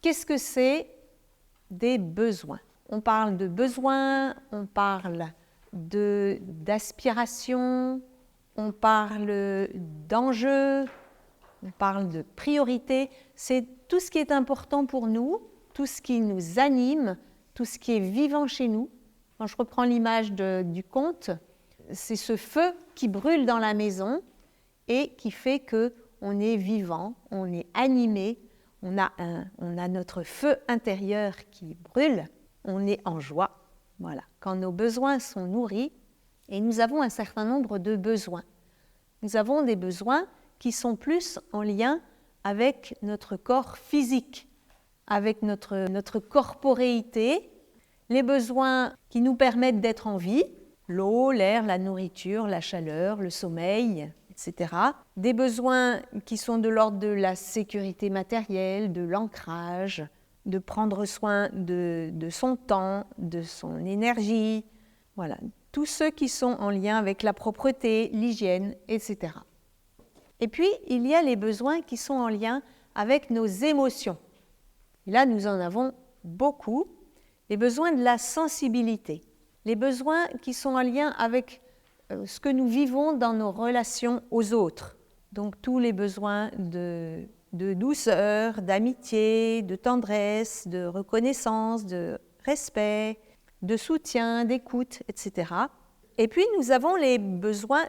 Qu'est-ce que c'est des besoins? On parle de besoins, on parle d'aspiration, on parle d'enjeux, on parle de priorité. C'est tout ce qui est important pour nous, tout ce qui nous anime, tout ce qui est vivant chez nous. Quand je reprends l'image du conte, c'est ce feu qui brûle dans la maison et qui fait qu'on est vivant, on est animé, on a notre feu intérieur qui brûle, on est en joie. Voilà. Quand nos besoins sont nourris, et nous avons un certain nombre de besoins. Nous avons des besoins qui sont plus en lien avec notre corps physique, avec notre corporéité, les besoins qui nous permettent d'être en vie, l'eau, l'air, la nourriture, la chaleur, le sommeil, etc. Des besoins qui sont de l'ordre de la sécurité matérielle, de l'ancrage, de prendre soin de son temps, de son énergie, voilà, tous ceux qui sont en lien avec la propreté, l'hygiène, etc. Et puis, il y a les besoins qui sont en lien avec nos émotions. Et là, nous en avons beaucoup. Les besoins de la sensibilité, les besoins qui sont en lien avec ce que nous vivons dans nos relations aux autres. Donc, tous les besoins de douceur, d'amitié, de tendresse, de reconnaissance, de respect, de soutien, d'écoute, etc. Et puis, nous avons les besoins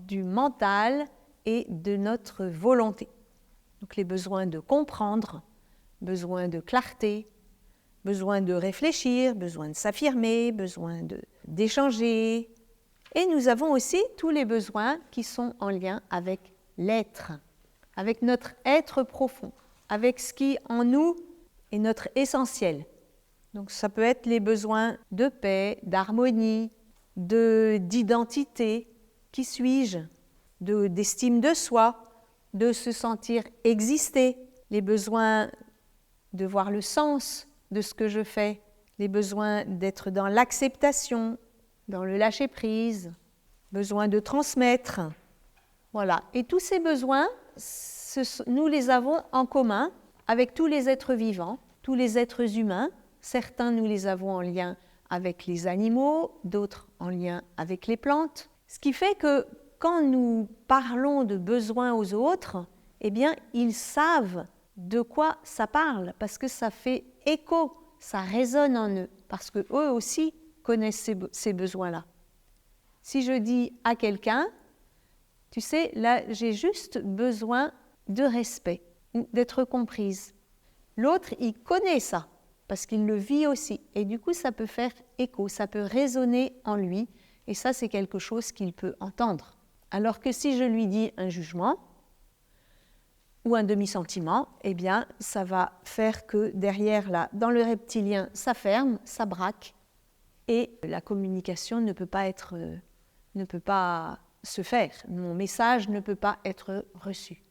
du mental et de notre volonté. Donc, les besoins de comprendre, besoin de clarté, besoin de réfléchir, besoin de s'affirmer, besoin d'échanger. Et nous avons aussi tous les besoins qui sont en lien avec l'être, avec notre être profond, avec ce qui en nous est notre essentiel. Donc ça peut être les besoins de paix, d'harmonie, d'identité, qui suis-je, d'estime de soi, de se sentir exister, les besoins de voir le sens de ce que je fais, les besoins d'être dans l'acceptation, dans le lâcher-prise, besoin de transmettre. Voilà. Et tous ces besoins, nous les avons en commun avec tous les êtres vivants, tous les êtres humains. Certains, nous les avons en lien avec les animaux, d'autres en lien avec les plantes. Ce qui fait que quand nous parlons de besoins aux autres, eh bien, ils savent de quoi ça parle, parce que ça fait écho, ça résonne en eux, parce qu'eux aussi connaissent ces besoins-là. Si je dis à quelqu'un, tu sais, là, j'ai juste besoin de respect, d'être comprise. L'autre, il connaît ça, parce qu'il le vit aussi. Et du coup, ça peut faire écho, ça peut résonner en lui, et ça, c'est quelque chose qu'il peut entendre. Alors que si je lui dis un jugement, ou un demi-sentiment, eh bien, ça va faire que derrière, là, dans le reptilien, ça ferme, ça braque, et la communication ne peut pas se faire. Mon message ne peut pas être reçu.